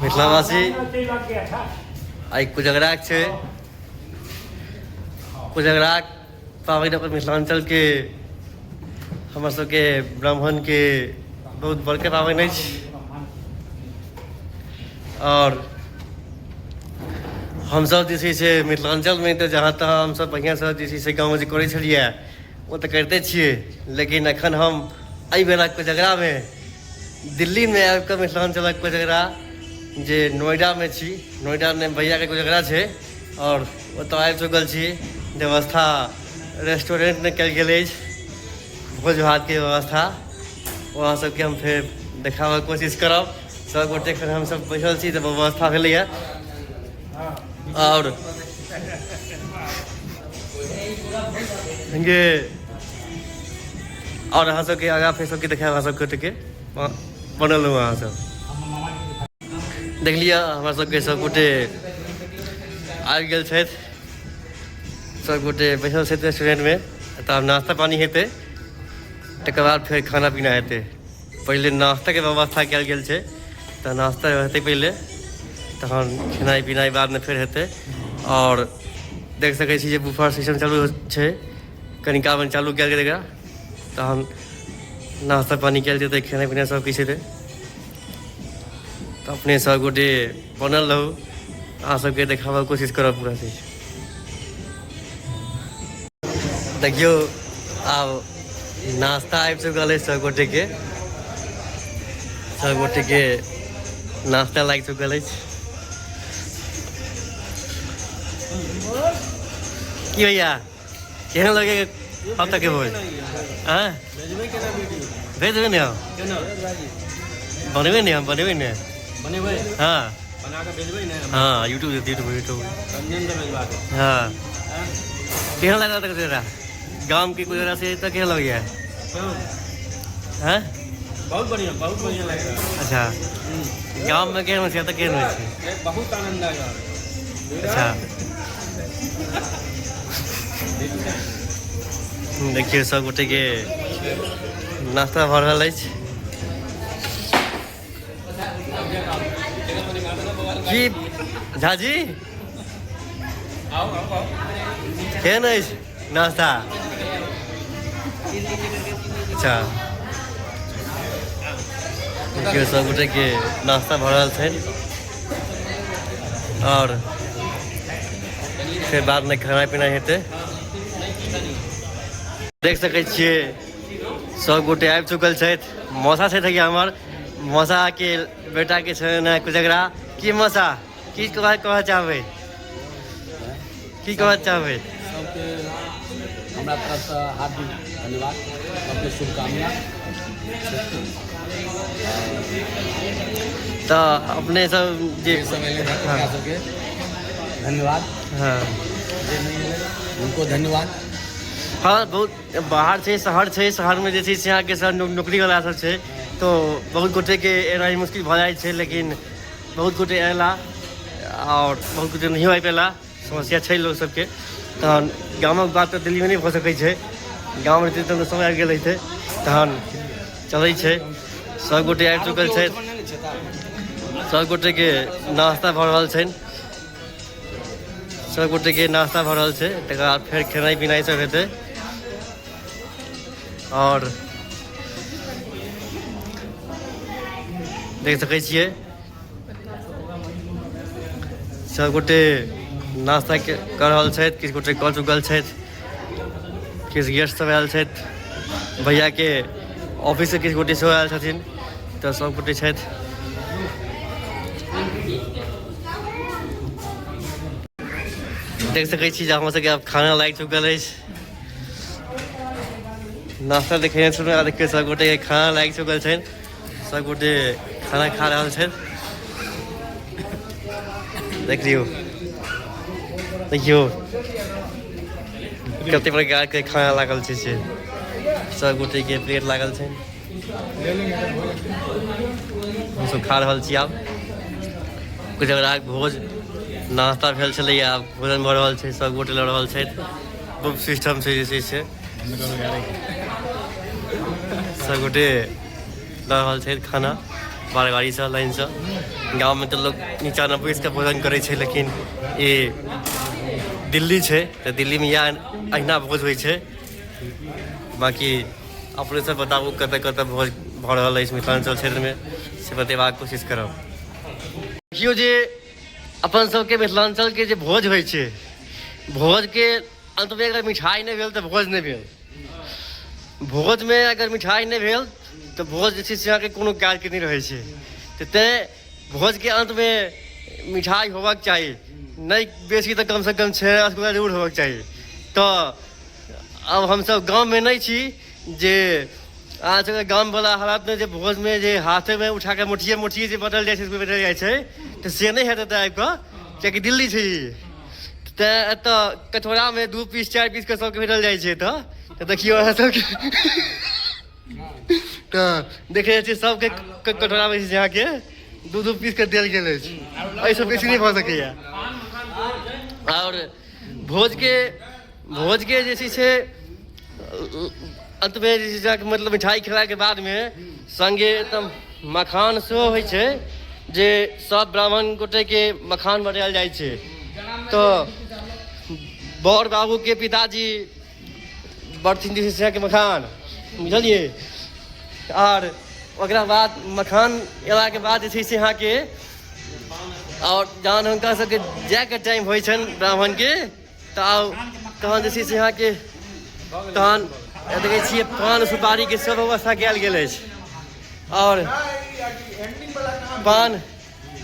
मिथिलावासी आई कोजगरा छे कोजगरा पाबनि अपन मिथिलांचल के हमर सबके ब्राह्मण के बहुत बड़का पाबनि अछि और हम सब जे छै से मिथिलांचल में तो जहाँ तहाँ हम सब बढ़िया से जे छै से गाँव जे करै छलियै वो तो करते छियै लेकिन अखन हम एहि बेरा कोजगरा में दिल्ली में आबि कऽ मिथिलांचलक कोजगरा जे नोएडा में छी नोएडा में भैया के कोजगरा छै और ओतऽ आबि चुकल छी व्यवस्था रेस्टोरेंट में कल गेल अछि भोज भात के व्यवस्था वहाँ सबके हम फिर देखाबऽ कोशिश करब सब गोटे एखन हम सब बैठल छी तऽ व्यवस्था भेलैए और और अहाँ सबके आगाँ फेर सबके देखाब अहाँ सब गोटे के बनल हो अहाँ सब देख लिअ हमरा सबके सब गोटे आबि गेल छथि सब गोटे बैठल छथि रेस्टोरेंट में तऽ नाश्ता पानी हेतै तकर बाद फिर खाना पीना हेतै पहले नाश्ता के व्यवस्था कयल गेल छै तऽ नाश्ता हेतै पहले तहन खेनाइ पिनाइ बाद में फिर हेतै और देख सकै छी जे बुफर सिस्टम चालू छै कनिका में चालू कयल गेलै तहन नाश्ता पानी कयल जेतै खेनाइ पिनाइ सब किछु हेतै तऽ अपने सब गोटे बनल रहू अहाँ सबके देखाबऽ कोशिश करब पूरा चीज देखियो आब नाश्ता आबि चुकल अछि सब गोटे के नाश्ता लागि चुकल अछि की भैया केहन लगे अब तक के भोज हाँ भेज देबै ने हम बनेबै ने हम बनेबै ने हाँ हाँ यूट्यूब हाँ केहन लगा तक तेरा गाँव की कोजगरा से तक केहन लगे हाँ बहुत बढ़िया लग रहा है। अच्छा गाँव में केहन छै तऽ केहन होइ छै बहुत आनंद आएगा अच्छा देखिए सब गोटे के नाश्ता भऽ रहल अछि की झाजी केहन अछि नाश्ता अच्छा देखिए सब गोटे के नाश्ता भऽ रहल छै और फिर बाद में खाना पीना हेतै देख सकै छियै सब गोटे आबि चुकल छथि मौसा छथि हमर मौसा के बेटा के छै ने कोजगरा की मौसा की कहऽ चाहबै सबके हमरा तरफ से हार्दिक धन्यवाद सबके शुभकामना तो अपने सब जे सबके धन्यवाद हाँ उनको धन्यवाद हाँ बहुत बाहर छै शहर में जे छै से अहाँके सब नौकरी वाला सब छै तो बहुत गोटे के एना ही मुश्किल भऽ जाइ छै लेकिन बहुत गोटे अयला और बहुत गोटे नहीं आबि पेला समस्या छै लोग सबके तहन गामक बात तऽ दिल्ली में नहीं भऽ सकै छै गाँव में तऽ समय आबि गेल रहितै तहन चलै छै सब गोटे आबि चुकल छथि सब गोटे के नाश्ता भऽ रहल छनि सब गोटे के नाश्ता भऽ रहल छै तकर बाद फेर खेनाइ पिनाइ सब हेतै और देख सकै छियै सब गोटे नाश्ता कर रहल छथि किछु गोटे कऽ चुकल छथि किछु गेस्ट सब आयल छथि भैया के ऑफिस से किछु गोटे सेहो आयल छथिन तऽ सब गोटे छथि देख सकै छी जे हमरा सबके आब खाना लागि चुकल अछि नाश्ता देखेने छलहुँ देखियौ सब गोटे के खाना लागि चुकल छनि सब गोटे खाना खा रहल छथि देखियो कते प्रकार के खाना लागल छै से सब गोटे के प्लेट लागल छै हम सब खा रहल छी आब कोजगरा भोज नाश्ता भेल छलै आब भोजन भऽ रहल छै सब गोटे लऽ रहल छथि बहुत सिस्टम छै जे छै से सब गोटे लऽ रहल छथि खाना बारगाड़ी से लाइन से गाँव में तो लोग नीचा न बैस के भोजन करे छे, लेकिन ये दिल्ली है तो दिल्ली में यहाँ अहिना भोज होइ छे। बाकी अपने सब बताबू कतऽ कतऽ भोज भऽ रहल अछि मिथिलांचल क्षेत्र में से बतेबाक कोशिश करब। देखियो जे अपन सबके मिथिलांचल के जे भोज होइ छे, भोज के अंत में अगर मिठाई नहीं भेल तो भोज नहीं भेल। भोज में अगर मिठाई नहीं भेल तो भोज जे छै से अहाँके कोनो काज के नहीं रहे छे। तो तैं भोज के अंत में मिठाई होबाक चाही, नहीं बेसी तो कम से कम 6 रसगुल्ला जरूर होबाक चाही। तो अब हम सब गाँव में नहीं छी जे आज गाँव वाला हालात में जे भोज में जे हाथे में उठा के मुठिए मुठिए जे बदल जाए बदल जाए छे, तो से नहीं हेतै तऽ आबि कऽ, कियाकि दिल्ली छै तऽ एतऽ कटोरा में 2 पीस 4 पीस के सबके भेटल जाइ छै। तऽ देखियो अहाँ सबके तऽ देखे छै सबके कटोरा में यहाँ के 2 पीस के देल गेल अछि, एहिसँ बेसी नहीं भऽ सकैया। और भोज के जे छै से अंत में जे छै मतलब मिठाई खेला के बाद में संगे एकदम मखान सेहो होइ छै, जे सब ब्राह्मण गोटे के मखान बनायल जाइ छै। तो बड़ बाबू के पिताजी बर्थिन जे छै के मखान बुझलिए। और ओकरा बाद मखान एला के बाद जे छै से अहाँके और जहन हुनका सबके जायके टाइम होइ छनि ब्राह्मण के, तहन जे छै से अहाँके तहन देखै छियै पान सुपारी के सब व्यवस्था कयल गेल अछि। और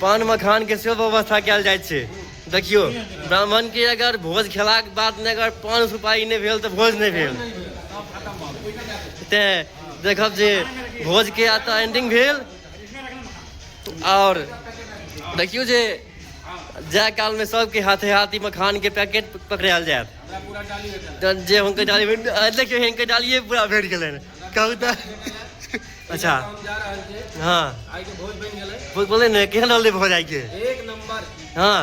पान मखान के सेहो व्यवस्था कयल जाइ छै। देखियो ब्राह्मण के अगर भोज खेला के बाद में अगर पान सुपारी नहीं भेल तो भोज नहीं भेल। तैं देखब जे भोज के एतऽ एंडिंग भेल। और देखियो जे जाय काल में सबके हाथे हाथी मखान के पैकेट पकड़ायल जायत, जे हुनकर डाली देखियो हिनकर डालिए पूरा भेट गेलनि कहू तऽ। अच्छा हाँ बोले ने केहन रहलै भोज आइ के? एक नंबर। हाँ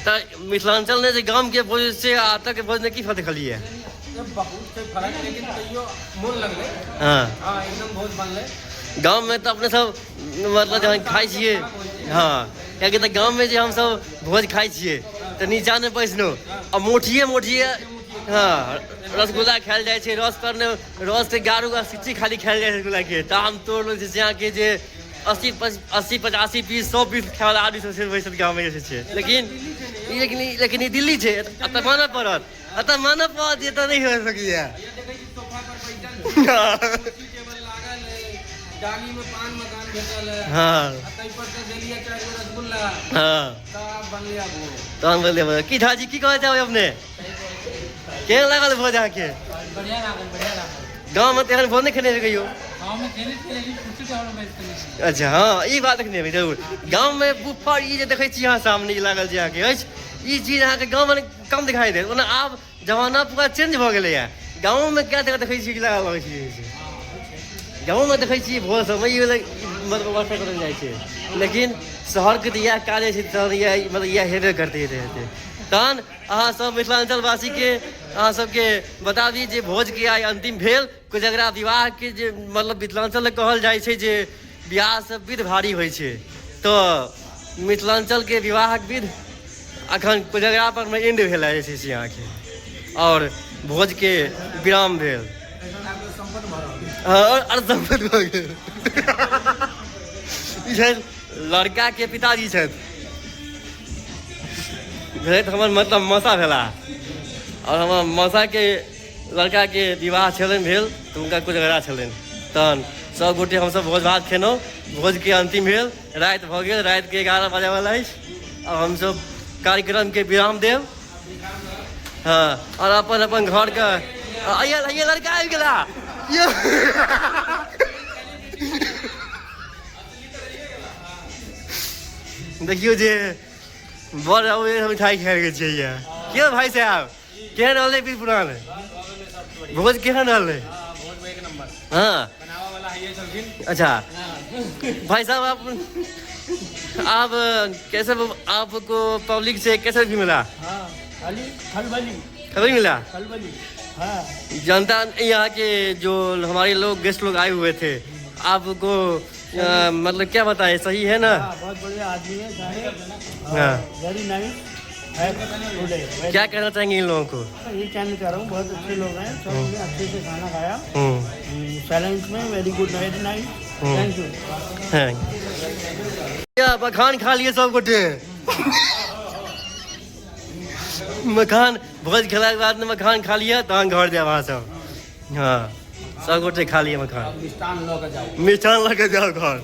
तऽ मिथिलांचल ने जे गाम के भोज से आतऽ के भोज ने की फर्क देखलिए? बहुत से फर्क, लेकिन तैयो मोन लगले। हाँ एकदम भोज बनले। गाँव में तो अपने सब मतलब जहन खाइ छियै, हाँ कियाकि तऽ गाँव में जे हम सब भोज खाइ छियै तऽ नीचा ने बैसलहुँ आ मोठिए हाँ रसगुल्ला खायल जाइ छै, रस पर ने रस के गारू आ सिच्ची खाली खायल जाइ छै रसगुल्ला के। तऽ हम तोड़ लै छै यहाँ के जे 80-85 पीस 100 पीस खाय वाला आदमी सब छै बैसल गाँव में जे छै। लेकिन ई दिल्ली छै, एतऽ मानऽ पड़त, जे तऽ नहीं हो सकैया। डाली में पान मकान भेटल है। हाँ तै पर से देलिए 4 गो रसगुल्ला। हाँ तब बनलिया भोज। तहन बोलिए की झाजी की कहै जाओ अपने केहन लागल भोज अहाँके? बढ़िया लागल। गाँव में तेहन भोज नहीं खेने रहियै कहियो? गांव में खेले थे, लेकिन कुछ के और में खेले। अच्छा हाँ ई बात देखने हेबै जरूर। गाँव में बुफर ई जे देखै छी अहाँ सामने ई लागल जे अहाँके अछि, ई चीज अहाँके गाँव में कम दिखाई देत। ओना आब जमाना पूरा चेंज भऽ गेलैया। गाँव में क्या जगह देखै छी कि लागल रहै छै, गाँव में देखै छी भोज सब मतलब व्यवस्था करल जाइ छै। लेकिन शहर के तऽ इएह काज छै, तहन इएह मतलब इएह हेबे करते हेतै। तहन अहाँ सब मिथिलांचल वासी के अहाँ सबके बता दी जे भोज के आइ अंतिम भेल। कोजगरा विवाह के जे मतलब मिथिलांचल में कहल जाइ छै जे बियाह से विध भारी होइ छै, तो मिथिलांचल के विवाह विध अखन कोजगरा पर में एंड भेल है जे छै अहाँके, और भोज के विराम भेल। और संपत्ति भऽ गेल। ई छथि लड़का के पिताजी छथि, हमर मतलब मौसा भेला। और हमर मौसा के लड़का के विवाह छलनि भेल तऽ हुनका कोजगरा छलनि। तहन सब गोटे हमसब भोज भात खेलहुँ। भोज के अंतिम भेल, राति भऽ गेल, राति के 11 बजे वाला अछि। अब हमसब कार्यक्रम के विराम देब। हाँ और अपन अपन घर के ये लड़का आबि गेला। देखियो जे बड़ मिठाई खाए के चाहिए। क्यों भाई साहब केहन रहलै फिर पुरान भोज केहन रहलै? हाँ अच्छा भाई साहब आप कैसे आपको पब्लिक से कैसे भी मिला? खबरी मिला। जनता यहाँ के जो हमारे लोग गेस्ट लोग आए हुए थे आपको मतलब क्या बताए, सही है ना? हाँ, बहुत बढ़िया आदमी है हाँ। Very nice today. क्या कहना चाहेंगे इन लोगों को? ये कहना चाह रहा हूँ, बहुत अच्छे लोग हैं, सबने अच्छे से खाना खाया। हम्म। साइलेंस में very good, very nice, thank you. हाँ। क्या मखान खा लिए सब गोटे? मखान भोज खेला के बाद में मखान खा लिया तो घर जाए वहाँ सब। हाँ, सब गोटे खा लिए मखान। मिष्ठान लोग जाओ। मिष्ठान लगे जाओ घर।